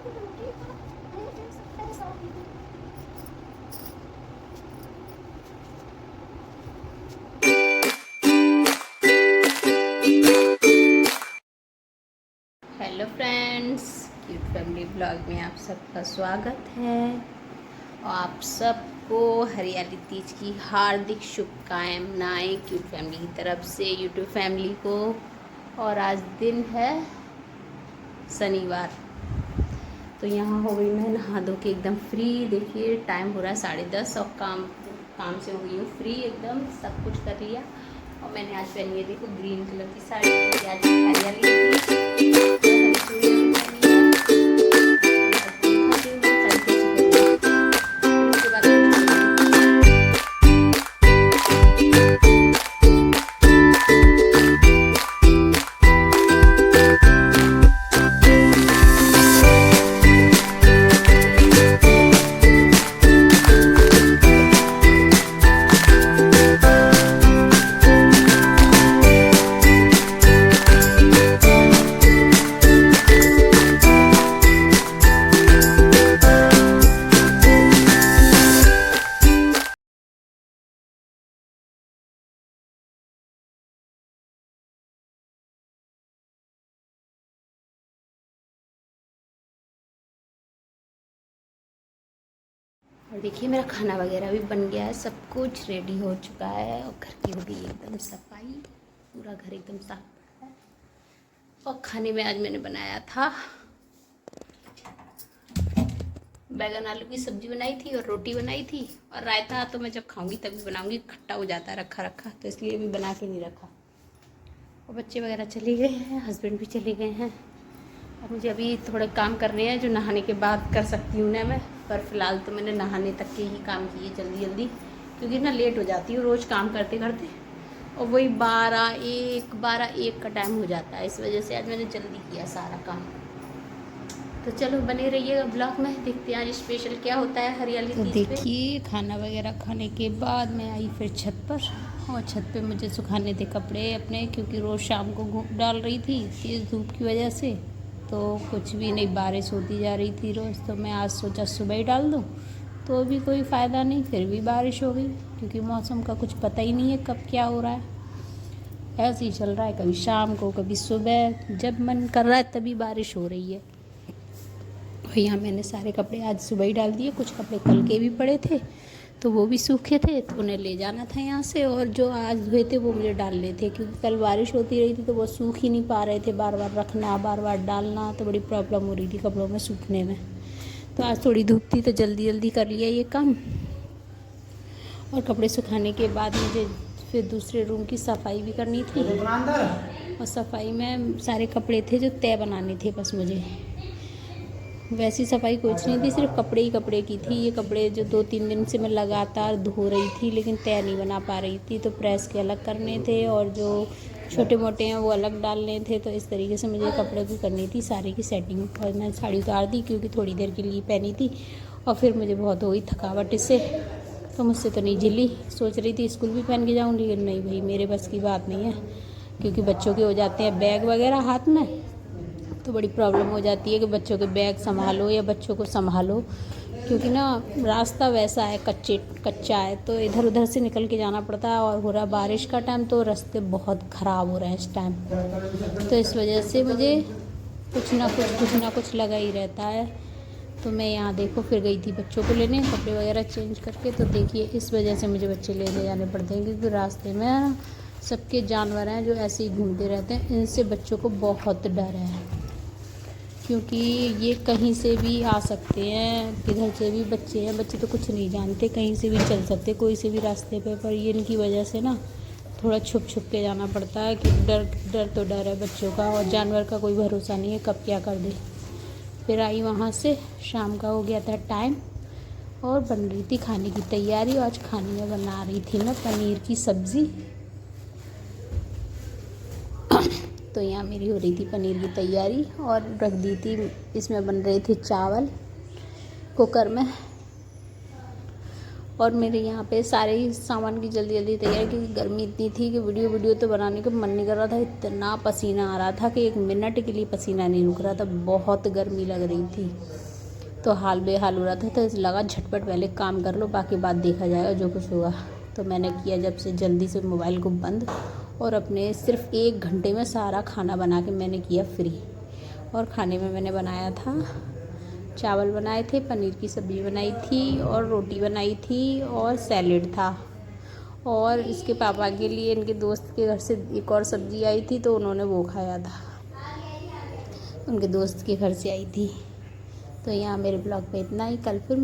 Hello friends, cute family blog में आप सबका स्वागत है और आप सबको हरियाली तीज की हार्दिक शुभकामनाएं क्यूट फैमिली की तरफ से यूट्यूब फैमिली को। और आज दिन है शनिवार, तो यहाँ हो गई मैं नहा धो के एकदम फ्री। देखिए टाइम हो रहा है 10:30 और काम से हो गई हूँ फ्री एकदम, सब कुछ कर लिया। और मैंने आज पहनी है, देखो ग्रीन कलर की साड़ी, आज हरियाली और देखिए मेरा खाना वगैरह भी बन गया है, सब कुछ रेडी हो चुका है और घर की हो गई एकदम सफाई, पूरा घर एकदम साफ है। और खाने में आज मैंने बनाया था बैगन आलू की सब्जी बनाई थी और रोटी बनाई थी और रायता तो मैं जब खाऊंगी तभी बनाऊंगी, खट्टा हो जाता है रखा रखा, तो इसलिए भी बना के नहीं रखा। और बच्चे वगैरह चले गए हैं, हस्बैंड भी चले गए हैं और मुझे अभी थोड़े काम करने हैं जो नहाने के बाद कर सकती हूँ ना मैं, पर फिलहाल तो मैंने नहाने तक के ही काम किए जल्दी जल्दी, क्योंकि ना लेट हो जाती हूँ रोज़ काम करते करते और वही 12-1 का टाइम हो जाता है, इस वजह से आज मैंने जल्दी किया सारा काम। तो चलो बने रहिएगा ब्लॉग में, देखते हैं आज स्पेशल क्या होता है हरियाली तीज पे। देखिए खाना वगैरह खाने के बाद मैं आई फिर छत पर, और छत पे मुझे सुखाने थे कपड़े अपने, क्योंकि रोज़ शाम को डाल रही थी तेज़ धूप की वजह से, तो कुछ भी नहीं, बारिश होती जा रही थी रोज़, तो मैं आज सोचा सुबह ही डाल दूँ, तो भी कोई फ़ायदा नहीं, फिर भी बारिश हो गई, क्योंकि मौसम का कुछ पता ही नहीं है कब क्या हो रहा है, ऐसे ही चल रहा है, कभी शाम को कभी सुबह, जब मन कर रहा है तभी बारिश हो रही है। और यहाँ मैंने सारे कपड़े आज सुबह ही डाल दिए, कुछ कपड़े कल के भी पड़े थे तो वो भी सूखे थे, तो उन्हें ले जाना था यहाँ से, और जो आज धोए थे वो मुझे डालने थे, क्योंकि कल बारिश होती रही थी तो वो सूख ही नहीं पा रहे थे, बार बार रखना बार बार डालना, तो बड़ी प्रॉब्लम हो रही थी कपड़ों में सूखने में। तो आज थोड़ी धूप थी तो जल्दी जल्दी कर लिया ये काम। और कपड़े सुखाने के बाद मुझे फिर दूसरे रूम की सफाई भी करनी थी, और सफाई में सारे कपड़े थे जो तय बनाने थे बस मुझे, वैसी सफाई कुछ नहीं थी, सिर्फ कपड़े ही कपड़े की थी। ये कपड़े जो 2-3 दिन से मैं लगातार धो रही थी लेकिन तय नहीं बना पा रही थी, तो प्रेस के अलग करने थे और जो छोटे मोटे हैं वो अलग डालने थे, तो इस तरीके से मुझे कपड़े की करनी थी सारी की सेटिंग। और मैंने साड़ी उतार दी क्योंकि थोड़ी देर के लिए पहनी थी, और फिर मुझे बहुत हो गई थकावट इससे, तो मुझसे तो नहीं झिली। सोच रही थी स्कूल भी पहन के जाऊँ, लेकिन नहीं भाई मेरे बस की बात नहीं है, क्योंकि बच्चों के हो जाते हैं बैग वगैरह हाथ में, तो बड़ी प्रॉब्लम हो जाती है कि बच्चों के बैग संभालो या बच्चों को संभालो, क्योंकि ना रास्ता वैसा है कच्चा है, तो इधर उधर से निकल के जाना पड़ता है, और हो रहा बारिश का टाइम तो रास्ते बहुत ख़राब हो रहे हैं इस टाइम, तो इस वजह से मुझे कुछ ना कुछ लगा ही रहता है। तो मैं यहाँ देखो फिर गई थी बच्चों को लेने, कपड़े वगैरह चेंज करके, तो देखिए इस वजह से मुझे बच्चे लेने जाने पड़ते हैं, क्योंकि रास्ते में सबके जानवर हैं जो ऐसे ही घूमते रहते हैं, इनसे बच्चों को बहुत डर है, क्योंकि ये कहीं से भी आ सकते हैं, किधर से भी बच्चे हैं, बच्चे तो कुछ नहीं जानते, कहीं से भी चल सकते कोई से भी रास्ते पे, पर ये इनकी वजह से ना थोड़ा छुप के जाना पड़ता है, कि डर तो डर है बच्चों का, और जानवर का कोई भरोसा नहीं है कब क्या कर दे। फिर आई वहाँ से, शाम का हो गया था टाइम और बन रही थी खाने की तैयारी। आज खाने में बना रही थी मैं पनीर की सब्ज़ी, तो यहाँ मेरी हो रही थी पनीर की तैयारी, और रख दी थी, इसमें बन रहे थे चावल कुकर में, और मेरे यहाँ पे सारे ही सामान की जल्दी जल्दी तैयारी, क्योंकि गर्मी इतनी थी कि वीडियो तो बनाने का मन नहीं कर रहा था। इतना पसीना आ रहा था कि 1 मिनट के लिए पसीना नहीं रुक रहा था, बहुत गर्मी लग रही थी। तो हाल बेहाल हो रहा था, तो लगा झटपट पहले काम कर लो, बाकी बात देखा जाएगा जो कुछ होगा। तो मैंने किया जब से जल्दी से मोबाइल को बंद, और अपने सिर्फ 1 घंटे में सारा खाना बना के मैंने किया फ्री। और खाने में मैंने बनाया था, चावल बनाए थे, पनीर की सब्ज़ी बनाई थी, और रोटी बनाई थी, और सैलेड था। और इसके पापा के लिए इनके दोस्त के घर से एक और सब्ज़ी आई थी, तो उन्होंने वो खाया था, उनके दोस्त के घर से आई थी। तो यहाँ मेरे ब्लॉग पे इतना ही, कल फिर